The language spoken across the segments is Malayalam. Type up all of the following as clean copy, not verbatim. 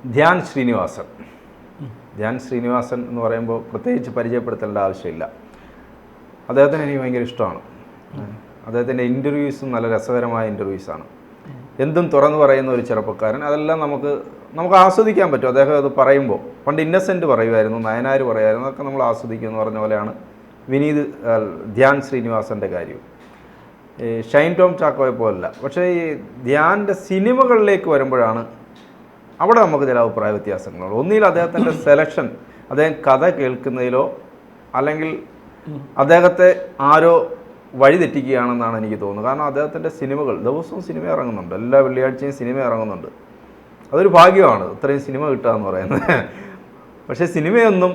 ധ്യാൻ ശ്രീനിവാസൻ. ധ്യാൻ ശ്രീനിവാസൻ എന്ന് പറയുമ്പോൾ പ്രത്യേകിച്ച് പരിചയപ്പെടുത്തേണ്ട ആവശ്യമില്ല. അദ്ദേഹത്തിന് എനിക്ക് ഭയങ്കര ഇഷ്ടമാണ്. അദ്ദേഹത്തിൻ്റെ ഇൻ്റർവ്യൂസും നല്ല രസകരമായ ഇൻ്റർവ്യൂസാണ്. എന്തും തുറന്നു പറയുന്ന ഒരു ചെറുപ്പക്കാരൻ. അതെല്ലാം നമുക്ക് ആസ്വദിക്കാൻ പറ്റും. അദ്ദേഹം അത് പറയുമ്പോൾ പണ്ട് ഇന്നസെൻ്റ് പറയുമായിരുന്നു, നയനാർ പറയുമായിരുന്നു, അതൊക്കെ നമ്മൾ ആസ്വദിക്കുമെന്ന് പറഞ്ഞ പോലെയാണ് ധ്യാൻ ശ്രീനിവാസൻ്റെ കാര്യം. ഷൈൻ ടോം ചാക്കോയെ പോലല്ല. പക്ഷേ ഈ ധ്യാൻ്റെ സിനിമകളിലേക്ക് വരുമ്പോഴാണ് അവിടെ നമുക്ക് ചില അഭിപ്രായ വ്യത്യാസങ്ങളുണ്ട്. ഒന്നിൽ അദ്ദേഹത്തിൻ്റെ സെലക്ഷൻ, അദ്ദേഹം കഥ കേൾക്കുന്നതിലോ അല്ലെങ്കിൽ അദ്ദേഹത്തെ ആരോ വഴിതെറ്റിക്കുകയാണെന്നാണ് എനിക്ക് തോന്നുന്നത്. കാരണം അദ്ദേഹത്തിൻ്റെ സിനിമകൾ ദിവസവും സിനിമ ഇറങ്ങുന്നുണ്ട്, എല്ലാ വെള്ളിയാഴ്ചയും സിനിമ ഇറങ്ങുന്നുണ്ട്. അതൊരു ഭാഗ്യമാണ് ഇത്രയും സിനിമ കിട്ടുക എന്ന് പറയുന്നത്. പക്ഷേ സിനിമയൊന്നും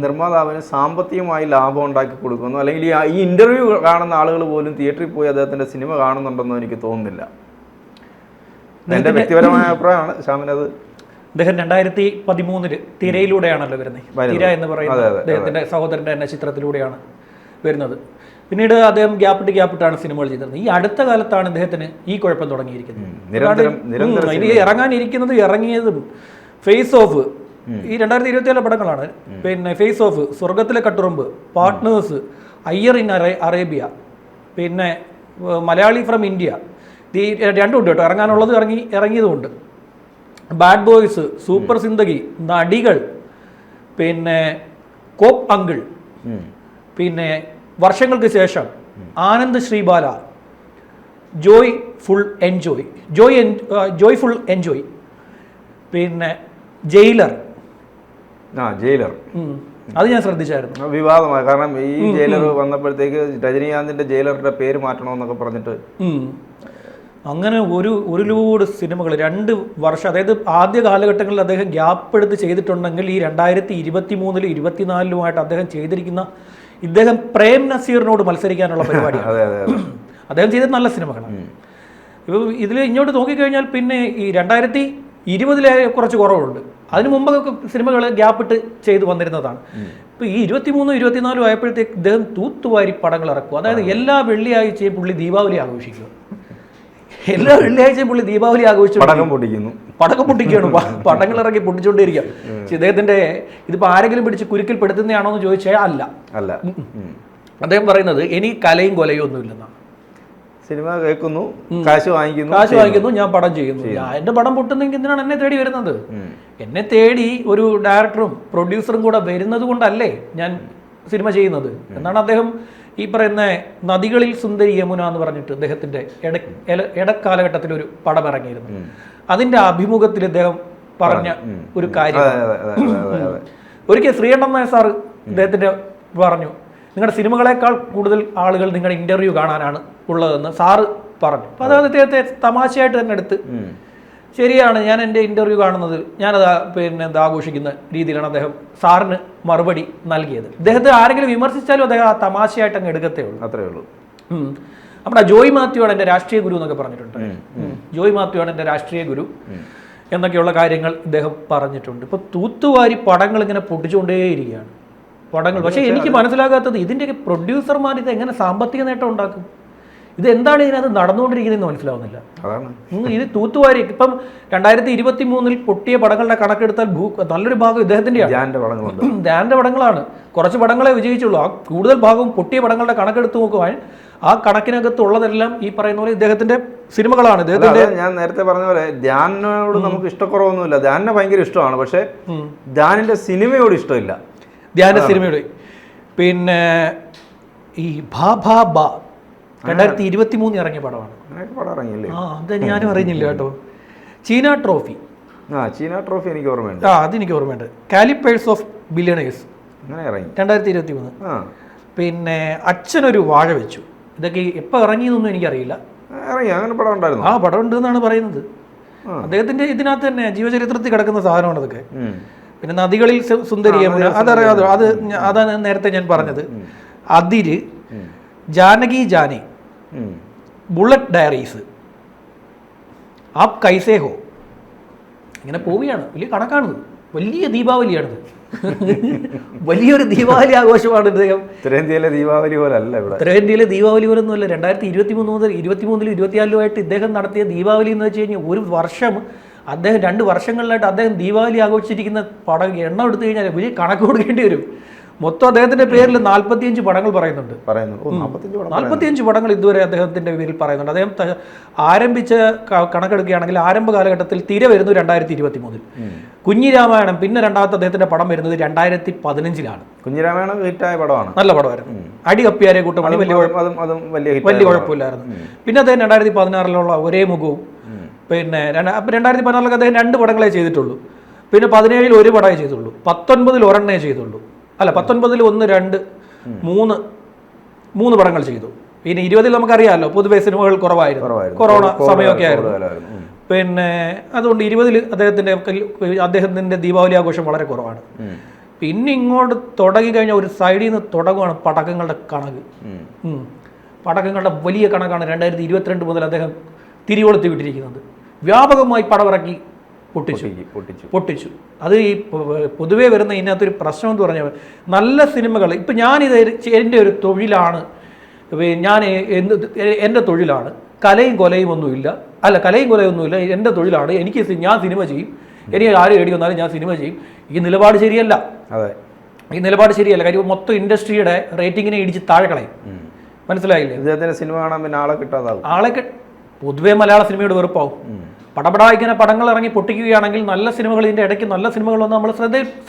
നിർമ്മാതാവിന് സാമ്പത്തികമായി ലാഭം ഉണ്ടാക്കി കൊടുക്കുന്നു, അല്ലെങ്കിൽ ഈ ഇൻ്റർവ്യൂ കാണുന്ന ആളുകൾ പോലും തിയേറ്ററിൽ പോയി അദ്ദേഹത്തിൻ്റെ സിനിമ കാണുന്നുണ്ടെന്ന് എനിക്ക് തോന്നുന്നില്ല. എൻ്റെ വ്യക്തിപരമായ അഭിപ്രായമാണ്. ശ്യാമിനത് അദ്ദേഹം 2013 തിരയിലൂടെയാണല്ലോ വരുന്നത്. തിര എന്ന് പറയുന്നത് അദ്ദേഹത്തിൻ്റെ സഹോദരൻ്റെ തന്നെ ചിത്രത്തിലൂടെയാണ് വരുന്നത്. പിന്നീട് അദ്ദേഹം ഗ്യാപ്പിട്ടാണ് സിനിമകൾ ചെയ്തിരുന്നത്. ഈ അടുത്ത കാലത്താണ് അദ്ദേഹത്തിന് ഈ കുഴപ്പം തുടങ്ങിയിരിക്കുന്നത്. ഇനി ഇറങ്ങിയതും ഫേസ് ഓഫ്, ഈ 2027 പടങ്ങളാണ്. പിന്നെ ഫേസ് ഓഫ്, സ്വർഗത്തിലെ കട്ടുറുമ്പ്, പാർട്ട്നേഴ്സ്, അയ്യർ ഇൻ അറേബ്യ, പിന്നെ മലയാളി ഫ്രം ഇന്ത്യ, ഈ രണ്ടും ഉണ്ട് കേട്ടോ. ഇറങ്ങാനുള്ളത് ഇറങ്ങിയതുമുണ്ട്. ബാഡ് ബോയ്സ്, സൂപ്പർ സിന്ദഗി, നടികൾ, പിന്നെ കോപ്പ് അങ്കിൾ, പിന്നെ വർഷങ്ങൾക്ക് ശേഷം, ആനന്ദ് ശ്രീബാല, ജോയ് ഫുൾ എൻജോയ്, പിന്നെ ജയിലർ. അത് ഞാൻ ശ്രദ്ധിച്ചായിരുന്നു. വിവാദമായി. കാരണം ഈ ജയിലർ വന്നപ്പോഴത്തേക്ക് രജനീകാന്തിന്റെ ജയിലറുടെ പേര് മാറ്റണമെന്നൊക്കെ പറഞ്ഞിട്ട് അങ്ങനെ ഒരു ലോഡ് സിനിമകൾ 2 വർഷം, അതായത് ആദ്യ കാലഘട്ടങ്ങളിൽ അദ്ദേഹം ഗ്യാപ്പ് എടുത്ത് ചെയ്തിട്ടുണ്ടെങ്കിൽ ഈ 2023 24 അദ്ദേഹം ചെയ്തിരിക്കുന്ന, ഇദ്ദേഹം പ്രേം നസീറിനോട് മത്സരിക്കാനുള്ള പരിപാടിയാണ്. അദ്ദേഹം ചെയ്ത നല്ല സിനിമകളാണ്. ഇപ്പോൾ ഇതിൽ ഇങ്ങോട്ട് നോക്കിക്കഴിഞ്ഞാൽ പിന്നെ ഈ 2020 കുറച്ച് കുറവുണ്ട്. അതിന് മുമ്പൊക്കെ സിനിമകൾ ഗ്യാപ്പിട്ട് ചെയ്തു വന്നിരുന്നതാണ്. ഇപ്പോൾ ഈ 23 24 ആയപ്പോഴത്തേക്ക് ഇദ്ദേഹം തൂത്തുവാരി പടങ്ങൾ ഇറക്കും. അതായത് എല്ലാ വെള്ളിയാഴ്ചയും പുള്ളി ദീപാവലി ആഘോഷിക്കുക. എല്ലാ വെള്ളിയാഴ്ചയും പുള്ളി ദീപാവലി ആഘോഷിച്ചു പടക്കം പൊട്ടിക്കുകയാണ്. പടങ്ങൾ ഇറങ്ങി പൊട്ടിച്ചുകൊണ്ടേയിരിക്കുക. ഇദ്ദേഹത്തിന്റെ ഇതിപ്പോൾ ആരെങ്കിലും പിടിച്ച് കുരുക്കിൽ പെടുത്തുന്നതാണോ എന്ന് ചോദിച്ചാൽ അല്ല. അദ്ദേഹം പറയുന്നത് എനിക്ക് കലയും കൊലയും ഒന്നുമില്ലെന്നാണ്. സിനിമ കേൾക്കുന്നു, കാശ് വാങ്ങിക്കുന്നു, ഞാൻ പടം ചെയ്യുന്നു. എന്റെ പടം പൊട്ടുന്നെങ്കിൽ എന്തിനാണ് എന്നെ തേടി വരുന്നത്? എന്നെ തേടി ഒരു ഡയറക്ടറും പ്രൊഡ്യൂസറും കൂടെ വരുന്നത് കൊണ്ടല്ലേ ഞാൻ സിനിമ ചെയ്യുന്നത് എന്നാണ് അദ്ദേഹം ഈ പറയുന്ന നദികളിൽ സുന്ദരി യമുന എന്ന് പറഞ്ഞിട്ട് അദ്ദേഹത്തിന്റെ ഇടക്കാലഘട്ടത്തിൽ ഒരു പടം ഇറങ്ങിയിരുന്നു. അതിന്റെ അഭിമുഖത്തിൽ അദ്ദേഹം പറഞ്ഞ ഒരു കാര്യം, ഒരിക്കൽ ശ്രീകണ്ഠൻ നായർ സാർ അദ്ദേഹത്തിന്റെ പറഞ്ഞു, നിങ്ങളുടെ സിനിമകളെക്കാൾ കൂടുതൽ ആളുകൾ നിങ്ങളുടെ ഇന്റർവ്യൂ കാണാനാണ് ഉള്ളതെന്ന് സാറ് പറഞ്ഞു. അപ്പോൾ അത് അദ്ദേഹത്തെ തമാശയായിട്ട് തന്നെ എടുത്ത്, ശരിയാണ്, ഞാൻ എൻ്റെ ഇൻ്റർവ്യൂ കാണുന്നത് ഞാനത് പിന്നെ ആഘോഷിക്കുന്ന രീതിയിലാണ് അദ്ദേഹം സാറിന് മറുപടി നൽകിയത്. അദ്ദേഹത്തെ ആരെങ്കിലും വിമർശിച്ചാലും അദ്ദേഹം ആ തമാശയായിട്ട് അങ്ങ് എടുക്കത്തേ ഉള്ളൂ, അത്രേ ഉള്ളൂ. നമ്മുടെ ജോയ് മാത്യു ആണ് എൻ്റെ രാഷ്ട്രീയ ഗുരു എന്നൊക്കെ പറഞ്ഞിട്ടുണ്ട്. ജോയ് മാത്യു ആണ് എൻ്റെ രാഷ്ട്രീയ ഗുരു എന്നൊക്കെയുള്ള കാര്യങ്ങൾ ഇദ്ദേഹം പറഞ്ഞിട്ടുണ്ട്. ഇപ്പോൾ തൂത്തുവാരി പടങ്ങൾ ഇങ്ങനെ പൊട്ടിച്ചുകൊണ്ടേയിരിക്കുകയാണ് പടങ്ങൾ. പക്ഷേ എനിക്ക് മനസ്സിലാകാത്തത് ഇതിൻ്റെയൊക്കെ പ്രൊഡ്യൂസർമാർ ഇത് എങ്ങനെ സാമ്പത്തിക നേട്ടം ഉണ്ടാക്കും? ഇതെന്താണ് ഇതിനകത്ത് നടന്നുകൊണ്ടിരിക്കുന്നതെന്ന് മനസ്സിലാവുന്നില്ല. ഇത് തൂത്തുവാരി ഇപ്പം 2023 പൊട്ടിയ പടങ്ങളുടെ കണക്കെടുത്താൽ നല്ലൊരു ഭാഗം ഇദ്ദേഹത്തിൻ്റെയാണ്, ധ്യാന്റെ പടങ്ങളാണ്. കുറച്ച് പടങ്ങളെ വിജയിച്ചുള്ളൂ. ആ കൂടുതൽ ഭാഗവും പൊട്ടിയ പടങ്ങളുടെ കണക്കെടുത്ത് നോക്കുവാൻ ആ കണക്കിനകത്തുള്ളതെല്ലാം ഈ പറയുന്ന പോലെ ഇദ്ദേഹത്തിന്റെ സിനിമകളാണ്. ഞാൻ നേരത്തെ പറഞ്ഞ പോലെ ധ്യാനോട് നമുക്ക് ഇഷ്ടക്കുറവൊന്നുമില്ല. ധ്യാനെ ഭയങ്കര ഇഷ്ടമാണ്. പക്ഷെ ധ്യാനിന്റെ സിനിമയോട് ഇഷ്ടമില്ല. ധ്യാന്റെ സിനിമയോട് പിന്നെ ഈ 2023 ഇറങ്ങിയ പടമാണ്. അത് ഞാനും അറിഞ്ഞില്ല കേട്ടോ. ചീന ട്രോഫി എനിക്ക് ഓർമ്മയുണ്ട്. അതെനിക്ക് ഓർമ്മയുണ്ട്. Callipers of billionaires 2023. പിന്നെ അച്ഛനൊരു വാഴ വെച്ചു. ഇതൊക്കെ എപ്പോൾ ഇറങ്ങിയെന്നൊന്നും എനിക്കറിയില്ല. പടം ഉണ്ട് എന്നാണ് പറയുന്നത്. അദ്ദേഹത്തിന്റെ ഇതിനകത്ത് തന്നെ ജീവചരിത്രത്തിൽ കിടക്കുന്ന സാധനമാണ് അതൊക്കെ. പിന്നെ നദികളിൽ സുന്ദരി യമുന അതറിയാതെ, അതാണ് നേരത്തെ ഞാൻ പറഞ്ഞത്. അതിര്, ജാനകി ജാനി, ബുള്ളറ്റ് ഡയറീസ്, ആപ് കൈസേ ഹോ, ഇങ്ങനെ പോവുകയാണ്. വലിയ കണക്കാണിത്. വലിയ ദീപാവലിയാണിത്. വലിയൊരു ദീപാവലി ആഘോഷമാണ് ഇദ്ദേഹം. ഉത്തരേന്ത്യയിലെ ദീപാവലി പോലല്ല ഇവിടെ. ഉത്തരേന്ത്യയിലെ ദീപാവലി പോലൊന്നുമല്ല. 2023 മുതൽ 24 ഇദ്ദേഹം നടത്തിയ ദീപാവലി എന്ന് വെച്ച് കഴിഞ്ഞാൽ ഒരു വർഷം അദ്ദേഹം 2 വർഷങ്ങളിലായിട്ട് അദ്ദേഹം ദീപാവലി ആഘോഷിച്ചിരിക്കുന്ന പടം എണ്ണം എടുത്തു കഴിഞ്ഞാൽ വലിയ കണക്ക് കൊടുക്കേണ്ടി വരും. മൊത്തം അദ്ദേഹത്തിന്റെ പേരിൽ 45 പടങ്ങൾ പറയുന്നുണ്ട്. 45 പടങ്ങൾ ഇതുവരെ അദ്ദേഹത്തിന്റെ പേരിൽ പറയുന്നുണ്ട്. അദ്ദേഹം ആരംഭിച്ച കണക്കെടുക്കുകയാണെങ്കിൽ ആരംഭ കാലഘട്ടത്തിൽ തിര വരുന്നത് 2023-ൽ, കുഞ്ഞിരാമായണം പിന്നെ രണ്ടാമത്തെ അദ്ദേഹത്തിന്റെ പടം വരുന്നത് 2015-ലാണ്. കുഞ്ഞിരാമായണം ഹിറ്റായ പടമാണ്, നല്ല പടമായിരുന്നു. അടി കപ്പിയാരെ കൂട്ടമണി വലിയ കുഴപ്പമില്ലായിരുന്നു. പിന്നെ അദ്ദേഹം 2016-ലുള്ള ഒരേ മുഖവും, പിന്നെ 2016-ലൊക്കെ അദ്ദേഹം 2 പടങ്ങളെ ചെയ്തിട്ടുള്ളൂ. പിന്നെ 17-ൽ 1 പടമേ ചെയ്തുള്ളൂ, 19-ൽ ഒരെണ്ണേ ചെയ്തുള്ളൂ. അല്ല 19-ൽ 1, 2, 3 പടങ്ങൾ ചെയ്തു. പിന്നെ 20-ൽ നമുക്കറിയാമല്ലോ പൊതുവെ സിനിമകൾ കുറവായിരുന്നു, കൊറോണ സമയമൊക്കെ ആയിരുന്നു. പിന്നെ അതുകൊണ്ട് 20-ൽ അദ്ദേഹത്തിന്റെ ദീപാവലി ആഘോഷം വളരെ കുറവാണ്. പിന്നെ ഇങ്ങോട്ട് തുടങ്ങി കഴിഞ്ഞാൽ ഒരു സൈഡിൽ നിന്ന് തുടങ്ങുകയാണ് പടക്കങ്ങളുടെ കണക്ക്. പടക്കങ്ങളുടെ വലിയ കണക്കാണ് 2022 മുതൽ അദ്ദേഹം തിരികൊളുത്തി വിട്ടിരിക്കുന്നത്. വ്യാപകമായി പടമിറക്കി പൊട്ടിച്ചു. അത് ഈ പൊതുവേ വരുന്ന ഇതിനകത്തൊരു പ്രശ്നം എന്ന് പറഞ്ഞാൽ നല്ല സിനിമകൾ, ഇപ്പം ഞാനിത് എൻ്റെ ഒരു തൊഴിലാണ്, എൻ്റെ തൊഴിലാണ്, കലയും കൊലയും ഒന്നുമില്ല, എൻ്റെ തൊഴിലാണ്, ഞാൻ സിനിമ ചെയ്യും, എനിക്ക് ആരും ഏടി വന്നാലും ഞാൻ സിനിമ ചെയ്യും. ഈ നിലപാട് ശരിയല്ല. കാര്യം മൊത്തം ഇൻഡസ്ട്രിയുടെ റേറ്റിങ്ങിനെ ഇടിച്ച് താഴെ കളയും. മനസ്സിലായില്ലേ? സിനിമ കാണാൻ പിന്നെ ആളെ കിട്ടാതാവും. പൊതുവേ മലയാള സിനിമയോട് വെറുപ്പാവും. പടപടാ ഇങ്ങനെ പടങ്ങൾ ഇറങ്ങി പൊട്ടിക്കുകയാണെങ്കിൽ നല്ല സിനിമകൾ, ഇതിന്റെ ഇടയ്ക്ക് നല്ല സിനിമകളൊന്നും നമ്മൾ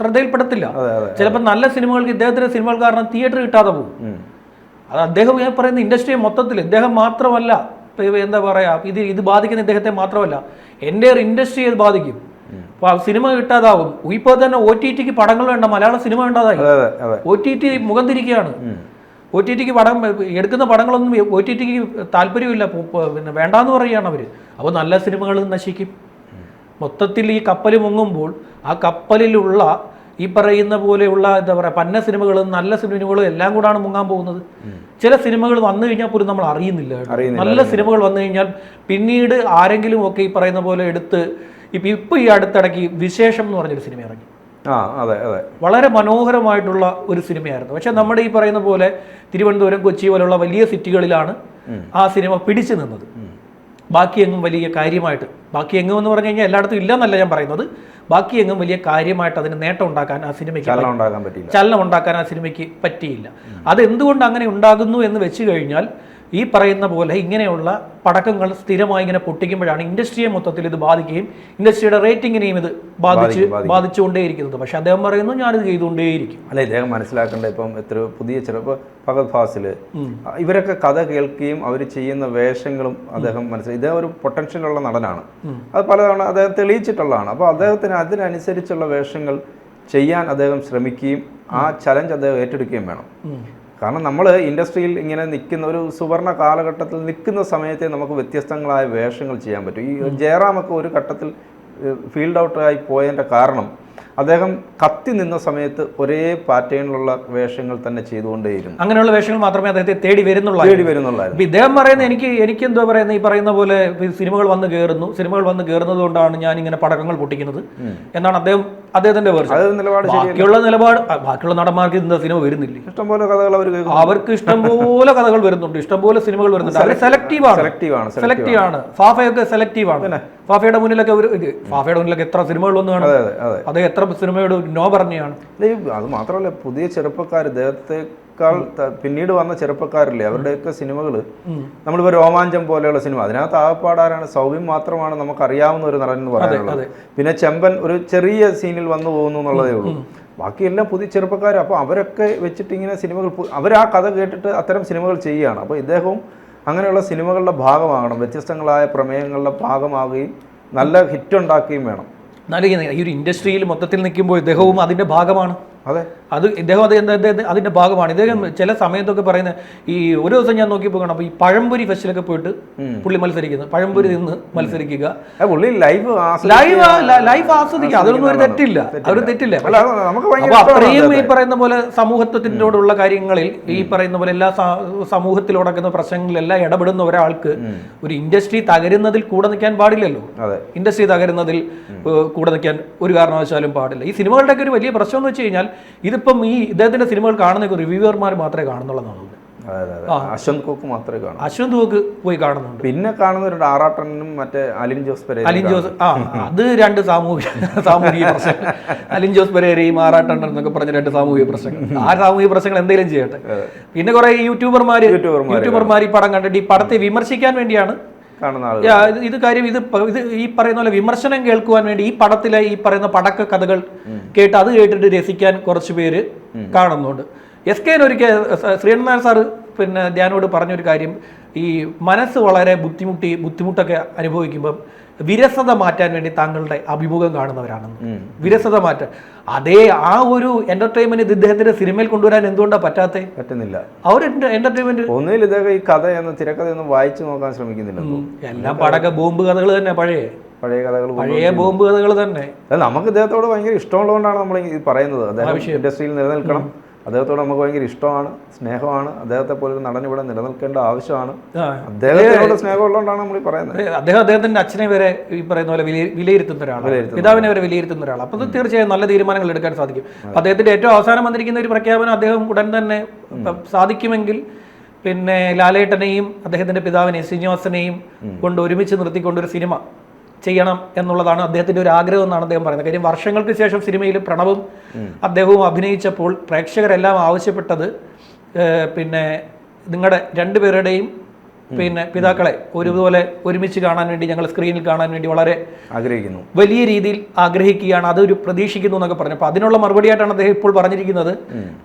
ശ്രദ്ധയിൽപ്പെടുത്തില്ല. ചിലപ്പോൾ നല്ല സിനിമകൾക്ക് ഇദ്ദേഹത്തിന്റെ സിനിമകൾ കാരണം തിയേറ്റർ കിട്ടാതെ പോകും. അത് അദ്ദേഹം പറയുന്ന ഇൻഡസ്ട്രിയെ മൊത്തത്തിൽ ഇദ്ദേഹം മാത്രമല്ല, എന്താ പറയാ, ഇത് ബാധിക്കുന്ന ഇദ്ദേഹത്തെ മാത്രമല്ല, എൻ്റെ ഒരു ഇൻഡസ്ട്രിയെ ഇത് ബാധിക്കും. സിനിമ കിട്ടാതാവും. ഇപ്പോൾ തന്നെ OTTക്ക് പടങ്ങൾ വേണ്ട, മലയാള സിനിമ വേണ്ടാതായി. OTT മുഖം തിരിക്കുകയാണ്. OTTക്ക് പടം എടുക്കുന്ന പടങ്ങളൊന്നും OTTക്ക് താല്പര്യമില്ല, പിന്നെ വേണ്ടാന്ന് പറയുകയാണ് അവർ. അപ്പോൾ നല്ല സിനിമകൾ നശിക്കും. മൊത്തത്തിൽ ഈ കപ്പൽ മുങ്ങുമ്പോൾ ആ കപ്പലിലുള്ള ഈ പറയുന്ന പോലെയുള്ള എന്താ പറയുക പന്ന സിനിമകളും നല്ല സിനിമകളും എല്ലാം കൂടാണ് മുങ്ങാൻ പോകുന്നത്. ചില സിനിമകൾ വന്നു കഴിഞ്ഞാൽ പോലും നമ്മൾ അറിയുന്നില്ല. നല്ല സിനിമകൾ വന്നു കഴിഞ്ഞാൽ പിന്നീട് ആരെങ്കിലും ഒക്കെ ഈ പറയുന്ന പോലെ എടുത്ത് ഇപ്പോൾ ഈ അടുത്തിടയ്ക്ക് വിശേഷം എന്ന് പറഞ്ഞൊരു സിനിമ ഇറങ്ങി. വളരെ മനോഹരമായിട്ടുള്ള ഒരു സിനിമയായിരുന്നു. പക്ഷെ നമ്മുടെ ഈ പറയുന്ന പോലെ തിരുവനന്തപുരം, കൊച്ചി പോലുള്ള വലിയ സിറ്റികളിലാണ് ആ സിനിമ പിടിച്ചു നിന്നത്. ബാക്കിയെങ്ങും വലിയ കാര്യമായിട്ട്, ബാക്കിയെങ്ങും എന്ന് പറഞ്ഞു കഴിഞ്ഞാൽ എല്ലായിടത്തും ഇല്ലെന്നല്ല ഞാൻ പറയുന്നത്, ബാക്കിയെങ്ങും വലിയ കാര്യമായിട്ട് അതിന് നേട്ടം ഉണ്ടാക്കാൻ ആ സിനിമയ്ക്ക് ചലനം ഉണ്ടാക്കാൻ ആ സിനിമയ്ക്ക് പറ്റിയില്ല. അതെന്തുകൊണ്ട് അങ്ങനെ ഉണ്ടാകുന്നു എന്ന് വെച്ച് കഴിഞ്ഞാൽ ഈ പറയുന്ന പോലെ ഇങ്ങനെയുള്ള പടക്കങ്ങൾ സ്ഥിരമായി ഇങ്ങനെ പൊട്ടിക്കുമ്പോഴാണ് ഇൻഡസ്ട്രിയെ മൊത്തത്തിൽ ഇത് ബാധിക്കുകയും ഇൻഡസ്ട്രിയുടെ റേറ്റിങ്ങിനെയും ഇത് ബാധിച്ചുകൊണ്ടേയിരിക്കുന്നത്. പക്ഷെ അദ്ദേഹം പറയുന്നു ഞാനിത് ചെയ്തുകൊണ്ടേയിരിക്കും. അല്ല, ഇദ്ദേഹം മനസ്സിലാക്കേണ്ട ഇപ്പം എത്ര പുതിയ ചിലപ്പോൾ ഫഹദ് ഫാസിൽ ഇവരൊക്കെ കഥ കേൾക്കുകയും അവർ ചെയ്യുന്ന വേഷങ്ങളും അദ്ദേഹം മനസ്സിലാക്കി. ഇദ്ദേഹം ഒരു പൊട്ടൻഷ്യലുള്ള നടനാണ്, അത് പലതവണ അദ്ദേഹം തെളിയിച്ചിട്ടുള്ളതാണ്. അപ്പോൾ അദ്ദേഹത്തിന് അതിനനുസരിച്ചുള്ള വേഷങ്ങൾ ചെയ്യാൻ അദ്ദേഹം ശ്രമിക്കുകയും ആ ചലഞ്ച് അദ്ദേഹം ഏറ്റെടുക്കുകയും വേണം. കാരണം നമ്മൾ ഇൻഡസ്ട്രിയിൽ ഇങ്ങനെ നിൽക്കുന്ന ഒരു സുവർണ കാലഘട്ടത്തിൽ നിൽക്കുന്ന സമയത്തെ നമുക്ക് വ്യത്യസ്തങ്ങളായ വേഷങ്ങൾ ചെയ്യാൻ പറ്റും. ഈ ജയറാമൊക്കെ ഒരു ഘട്ടത്തിൽ ഫീൽഡ് ഔട്ടായി പോയതിൻ്റെ കാരണം അദ്ദേഹം കത്തി നിന്ന സമയത്ത് ഒരേ പാറ്റേണിലുള്ള വേഷങ്ങൾ തന്നെ ചെയ്തുകൊണ്ടേയിരുന്നു. അങ്ങനെയുള്ള വേഷങ്ങൾ മാത്രമേ അദ്ദേഹത്തെ തേടി വരുന്നുള്ളൂ. ഇദ്ദേഹം പറയുന്നത് എനിക്ക് എന്തോ പറയുന്നത് ഈ പറയുന്ന പോലെ സിനിമകൾ വന്ന് കയറുന്നത് കൊണ്ടാണ് ഞാൻ ഇങ്ങനെ പടക്കങ്ങൾ പൊട്ടിക്കുന്നത് എന്നാണ് അദ്ദേഹത്തിന്റെ ബാക്കിയുള്ള നടന്മാർക്ക് ഇന്ന സിനിമ വരുന്നില്ല. ഇഷ്ടംപോലെ കഥകൾ അവർക്ക് ഇഷ്ടംപോലെ കഥകൾ വരുന്നുണ്ട്, ഇഷ്ടംപോലെ സിനിമകൾ വരുന്നുണ്ട്. അവർ സെലക്റ്റീവ് ആണ്. ഫാഫയൊക്കെ സെലക്റ്റീവ് ആണ്. ഫാഫയുടെ മുന്നിലൊക്കെ എത്ര സിനിമകൾ വന്നു കാണും, അത് എത്ര സിനിമയോട് നോ പറഞ്ഞാണ്. അത് മാത്രമല്ല, പുതിയ ചെറുപ്പക്കാർ ഇദ്ദേഹത്തെക്കാൾ പിന്നീട് വന്ന ചെറുപ്പക്കാരില്ലേ, അവരുടെയൊക്കെ സിനിമകൾ നമ്മളിപ്പോൾ രോമാഞ്ചം പോലെയുള്ള സിനിമ, അതിനകത്ത് ആകപ്പാടാരാണ് സൗബിൻ മാത്രമാണ് നമുക്കറിയാവുന്ന ഒരു നടൻ എന്ന് പറയാനുള്ളത്. പിന്നെ ചെമ്പൻ ഒരു ചെറിയ സീനിൽ വന്നു പോകുന്നു എന്നുള്ളതേ ഉള്ളൂ. ബാക്കിയെല്ലാം പുതിയ ചെറുപ്പക്കാർ. അപ്പോൾ അവരൊക്കെ വെച്ചിട്ട് ഇങ്ങനെ സിനിമകൾ, അവർ ആ കഥ കേട്ടിട്ട് അത്തരം സിനിമകൾ ചെയ്യുകയാണ്. അപ്പോൾ ഇദ്ദേഹവും അങ്ങനെയുള്ള സിനിമകളുടെ ഭാഗമാകണം, വ്യത്യസ്തങ്ങളായ പ്രമേയങ്ങളുടെ ഭാഗമാകുകയും നല്ല ഹിറ്റ് ഉണ്ടാക്കുകയും വേണം. ഈ ഒരു ഇൻഡസ്ട്രിയിൽ മൊത്തത്തിൽ നിൽക്കുമ്പോൾ ഇദ്ദേഹവും അതിൻ്റെ ഭാഗമാണ്. ഇദ്ദേഹം അതിന്റെ ഭാഗമാണ്. ഇദ്ദേഹം ചില സമയത്തൊക്കെ പറയുന്നത്, ഈ ഒരു ദിവസം ഞാൻ നോക്കിയപ്പോൾ കാണാം, ഈ പഴംപൊരി ഫെസ്റ്റിലൊക്കെ പോയിട്ട് പുള്ളി മത്സരിക്കുന്നത്, പഴംപൊരി നിന്ന് മത്സരിക്കുക, ലൈവ് ആസ്വദിക്കുക, അതൊന്നും ഒരു തെറ്റില്ല. അപ്പൊ അത്രയും ഈ പറയുന്ന പോലെ സമൂഹത്തിനോടുള്ള കാര്യങ്ങളിൽ, ഈ പറയുന്ന പോലെ എല്ലാ സമൂഹത്തിൽ നടക്കുന്ന പ്രശ്നങ്ങളിലെല്ലാം ഇടപെടുന്ന ഒരാൾക്ക് ഒരു ഇൻഡസ്ട്രി തകരുന്നതിൽ കൂടെ നിൽക്കാൻ പാടില്ലല്ലോ. ഇൻഡസ്ട്രി തകരുന്നതിൽ കൂടെ നിൽക്കാൻ ഒരു കാരണവശാലും പാടില്ല. ഈ സിനിമകളുടെയൊക്കെ ഒരു വലിയ പ്രശ്നം എന്ന് വെച്ച് കഴിഞ്ഞാൽ, ഇതിപ്പം ഈ ഇദ്ദേഹത്തിന്റെ സിനിമകൾ കാണുന്ന റിവ്യൂവർമാർ മാത്രമേ കാണുന്നുള്ളതാണ്. അശ്വന്ത് കോക്ക് മാത്രമേ കാണൂ. അശ്വന്ത് കോക്ക് പോയി കാണുന്നുണ്ട്. പിന്നെ കാണുന്നവരുണ്ട് ആറാട്ടനും മറ്റേ അലിൻ ജോസ് പെരേര. അലിൻ ജോസ് അത് രണ്ട് സാമൂഹിക പ്രശ്നങ്ങൾ. അലിൻ ജോസ് പെരേരയും ആറാട്ടണ്ണൻ എന്നൊക്കെ പറഞ്ഞ രണ്ട് സാമൂഹിക പ്രശ്നങ്ങൾ. ആ സാമൂഹിക പ്രശ്നങ്ങൾ എന്തെങ്കിലും ചെയ്യട്ടെ. പിന്നെ കുറെ യൂട്യൂബർമാർ ഈ പടം കണ്ടിട്ട് ഈ പടത്തെ വിമർശിക്കാൻ വേണ്ടിയാണ് ഇത് കാര്യം. ഇത് ഈ പറയുന്ന പോലെ വിമർശനം കേൾക്കുവാൻ വേണ്ടി ഈ പടത്തിലെ ഈ പറയുന്ന പടക്ക കഥകൾ കേട്ട് അത് കേട്ടിട്ട് രസിക്കാൻ കുറച്ച് പേര് കാണുന്നുണ്ട്. SK ഒരിക്കൽ ശ്രീനാരായണ സാറ് പിന്നെ ധ്യാനോട് പറഞ്ഞൊരു കാര്യം, ഈ മനസ്സ് വളരെ ബുദ്ധിമുട്ടൊക്കെ അനുഭവിക്കുമ്പം വിരസത മാറ്റാൻ വേണ്ടി താങ്കളുടെ അഭിമുഖം കാണുന്നവരാണെന്ന്. വിരസത മാറ്റാൻ അതേ ആ ഒരു എന്റർടൈൻമെന്റ് ഇദ്ദേഹത്തിന്റെ സിനിമയിൽ കൊണ്ടുവരാൻ എന്തുകൊണ്ടാണ് പറ്റുന്നില്ല? അവർ എന്റർടൈൻമെന്റ് ഒന്നുകിൽ ഇദ്ദേഹം ഈ കഥയൊന്നും തിരക്കഥയൊന്നും വായിച്ചു നോക്കാൻ ശ്രമിക്കുന്നില്ല. എല്ലാം പടക്ക ബോംബ് കഥകൾ തന്നെ, പഴയ ബോംബ് കഥകൾ തന്നെ. നമുക്ക് ഇദ്ദേഹത്തോട് ഭയങ്കര ഇഷ്ടമുള്ളതുകൊണ്ടാണ് നമ്മൾ ഈ പറയുന്നത്. അദ്ദേഹം ഇൻഡസ്ട്രിയിൽ നിലനിൽക്കണം, അദ്ദേഹത്തോട് നമുക്ക് ഭയങ്കര ഇഷ്ടമാണ്, സ്നേഹമാണ്. അദ്ദേഹത്തെ പോലെ ഒരു നടൻ ഇവിടെ നിലനിൽക്കേണ്ട ആവശ്യമാണ്. അദ്ദേഹത്തോട് സ്നേഹമുള്ളതുകൊണ്ടാണ് നമ്മൾ ഈ പറയുന്നത്. അദ്ദേഹത്തിന്റെ അച്ഛനെ വരെ ഈ പറയുന്ന പോലെ വിലയിരുത്തുന്ന ഒരാളാണ്, പിതാവിനെ വരെ വിലയിരുത്തുന്ന ഒരാൾ. അപ്പോൾ തീർച്ചയായും നല്ല തീരുമാനങ്ങൾ എടുക്കാൻ സാധിക്കും. അദ്ദേഹത്തിന്റെ ഏറ്റവും അവസാനം വന്നിരിക്കുന്ന ഒരു പ്രഖ്യാപനം അദ്ദേഹം ഉടൻ തന്നെ സാധിക്കുമെങ്കിൽ പിന്നെ ലാലേട്ടനെയും അദ്ദേഹത്തിന്റെ പിതാവിനെ ശ്രീനിവാസനെയും കൊണ്ട് ഒരുമിച്ച് നിർത്തിക്കൊണ്ടൊരു സിനിമ ചെയ്യണം എന്നുള്ളതാണ് അദ്ദേഹത്തിന്റെ ഒരു ആഗ്രഹം എന്നാണ് അദ്ദേഹം പറയുന്നത്. കാര്യം വർഷങ്ങൾക്ക് ശേഷം സിനിമയിൽ പ്രണവും അദ്ദേഹവും അഭിനയിച്ചപ്പോൾ പ്രേക്ഷകരെല്ലാം ആവശ്യപ്പെട്ടത് പിന്നെ നിങ്ങളുടെ രണ്ടുപേരുടെയും പിന്നെ പിതാക്കളെ ഒരുപോലെ ഒരുമിച്ച് കാണാൻ വേണ്ടി, ഞങ്ങൾ സ്ക്രീനിൽ കാണാൻ വേണ്ടി വളരെ ആഗ്രഹിക്കുന്നു, വലിയ രീതിയിൽ ആഗ്രഹിക്കുകയാണ്, അതൊരു പ്രതീക്ഷിക്കുന്നു എന്നൊക്കെ പറഞ്ഞു. അപ്പോൾ അതിനുള്ള മറുപടിയായിട്ടാണ് അദ്ദേഹം ഇപ്പോൾ പറഞ്ഞിരിക്കുന്നത്,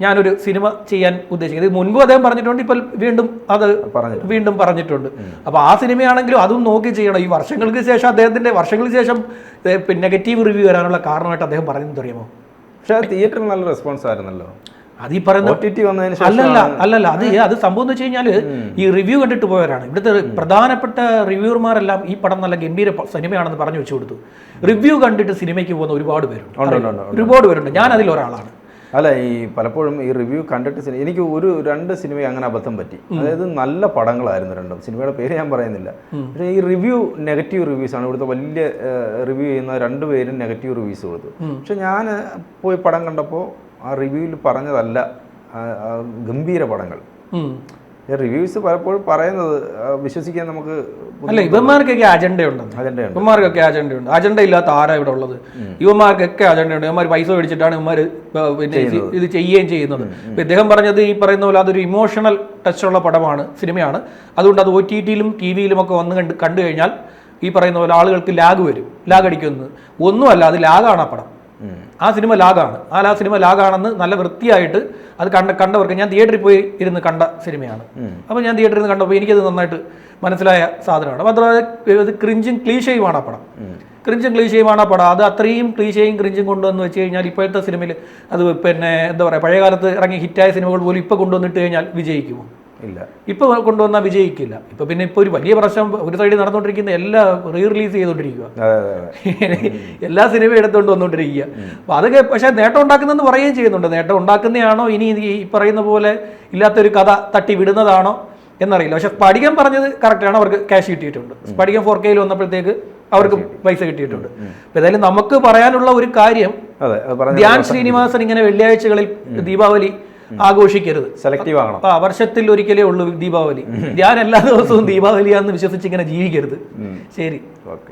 ഞാനൊരു സിനിമ ചെയ്യാൻ ഉദ്ദേശിക്കുന്നത്. ഇത് മുൻപും അദ്ദേഹം പറഞ്ഞിട്ടുണ്ട്, ഇപ്പോൾ വീണ്ടും പറഞ്ഞിട്ടുണ്ട്. അപ്പോൾ ആ സിനിമയാണെങ്കിലും അതും നോക്കി ചെയ്യണം. ഈ വർഷങ്ങൾക്ക് ശേഷം നെഗറ്റീവ് റിവ്യൂ വരാനുള്ള കാരണമായിട്ട് അദ്ദേഹം പറഞ്ഞത് അറിയാമോ? പക്ഷേ തിയേറ്ററിൽ നല്ല റെസ്പോൺസ് ആയിരുന്നല്ലോ. അത് ഈ പറയുന്ന അല്ലല്ല അത് സംഭവം എന്ന് വെച്ച് കഴിഞ്ഞാല് ഈ റിവ്യൂ കണ്ടിട്ട് പോയവരാണ്. ഇവിടുത്തെ പ്രധാനപ്പെട്ട റിവ്യൂർമാരെല്ലാം ഈ പടം നല്ല ഗംഭീര സിനിമയാണെന്ന് പറഞ്ഞു വെച്ചു കൊടുത്തു. റിവ്യൂ കണ്ടിട്ട് സിനിമയ്ക്ക് പോകുന്ന ഒരുപാട് പേരുണ്ട്. ഞാൻ അതിൽ ഒരാളാണ്. അല്ല, ഈ പലപ്പോഴും ഈ റിവ്യൂ കണ്ടിട്ട് എനിക്ക് രണ്ട് സിനിമ അങ്ങനെ അബദ്ധം പറ്റി. അതായത് നല്ല പടങ്ങളായിരുന്നു രണ്ടും, സിനിമയുടെ പേര് ഞാൻ പറയുന്നില്ല. പക്ഷേ ഈ നെഗറ്റീവ് റിവ്യൂസ് ആണ്. ഇവിടുത്തെ വലിയ റിവ്യൂ ചെയ്യുന്ന രണ്ടുപേരും നെഗറ്റീവ് റിവ്യൂസ് കൊടുത്തു. പക്ഷെ ഞാൻ പോയി പടം കണ്ടപ്പോൾ ആ റിവ്യൂവിൽ പറഞ്ഞതല്ല ഗംഭീര പടങ്ങൾ. റിവ്യൂസ് പലപ്പോഴും പറയുന്നത് വിശ്വസിക്കാൻ നമുക്ക് ഇവന്മാർക്കൊക്കെ അജണ്ടയുണ്ട്. അജണ്ട ഇല്ലാത്ത ആരാ ഇവിടെ ഉള്ളത്? ഇവന്മാർക്കൊക്കെ അജണ്ടയുണ്ട്. ഇവന്മാർ പൈസ മേടിച്ചിട്ടാണ് ഇവന്മാർ പിന്നെ ഇത് ചെയ്യുകയും ചെയ്യുന്നത്. ഇദ്ദേഹം പറഞ്ഞത് ഈ പറയുന്ന പോലെ അതൊരു ഇമോഷണൽ ടച്ചുള്ള പടമാണ്, സിനിമയാണ്. അതുകൊണ്ട് അത് OTT-യിലും TV-യിലും ഒക്കെ വന്ന് കണ്ടു കഴിഞ്ഞാൽ ഈ പറയുന്ന പോലെ ആളുകൾക്ക് ലാഗ് അടിക്കുന്നത് ഒന്നുമല്ല, അത് ലാഗാണ് ആ പടം. ആ സിനിമ ലാഗാണ്. ആ സിനിമ ലാഗാണെന്ന് നല്ല വൃത്തിയായിട്ട് അത് കണ്ടവർക്ക്, ഞാൻ തിയേറ്ററിൽ പോയി ഇരുന്ന് കണ്ട സിനിമയാണ്. അപ്പോൾ ഞാൻ തിയേറ്ററിൽ നിന്ന് കണ്ടപ്പോൾ എനിക്കത് നന്നായിട്ട് മനസ്സിലായ സാധനമാണ്. മാത്രമല്ല ഇത് ക്രിഞ്ചും ക്ലീശയുമാണ് ആ പടം. അത് അത്രയും ക്ലീശയും ക്രിഞ്ചും കൊണ്ടുവന്ന് വെച്ച് കഴിഞ്ഞാൽ ഇപ്പോഴത്തെ സിനിമയിൽ അത് പിന്നെ എന്താ പറയുക, പഴയ കാലത്ത് ഇറങ്ങി ഹിറ്റായ സിനിമകൾ പോലും ഇപ്പോൾ കൊണ്ടുവന്നിട്ട് കഴിഞ്ഞാൽ വിജയിക്കുമോ? ഇല്ല. ഇപ്പോൾ കൊണ്ടുവന്നാൽ വിജയിക്കില്ല. ഇപ്പോൾ ഒരു വലിയ പ്രശ്നം ഒരു സൈഡിൽ നടന്നുകൊണ്ടിരിക്കുന്ന എല്ലാ റിലീസ് ചെയ്തുകൊണ്ടിരിക്കുക, എല്ലാ സിനിമയും എടുത്തുകൊണ്ട് വന്നുകൊണ്ടിരിക്കുക. അപ്പോൾ അതൊക്കെ പക്ഷേ നേട്ടം ഉണ്ടാക്കുന്നതെന്ന് പറയുകയും ചെയ്യുന്നുണ്ട്. നേട്ടം ഉണ്ടാക്കുന്നതാണോ ഇനി ഈ പറയുന്ന പോലെ ഇല്ലാത്തൊരു കഥ തട്ടി വിടുന്നതാണോ എന്നറിയില്ല. പക്ഷെ സ്പടികം പറഞ്ഞത് കറക്റ്റാണ്, അവർക്ക് ക്യാഷ് കിട്ടിയിട്ടുണ്ട്. സ്പടികം 4K വന്നപ്പോഴത്തേക്ക് അവർക്ക് പൈസ കിട്ടിയിട്ടുണ്ട്. അപ്പോൾ ഏതായാലും നമുക്ക് പറയാനുള്ള ഒരു കാര്യം, ധ്യാൻ ശ്രീനിവാസൻ ഇങ്ങനെ വെള്ളിയാഴ്ചകളിൽ ദീപാവലി ആഘോഷിക്കരുത്. സെലക്റ്റീവ് ആകണം. വർഷത്തിൽ ഒരിക്കലേ ഉള്ളൂ ദീപാവലി. ഞാൻ എല്ലാ ദിവസവും ദീപാവലിയാണെന്ന് വിശ്വസിച്ച് ഇങ്ങനെ ജീവിക്കരുത്. ശരി, ഓക്കെ.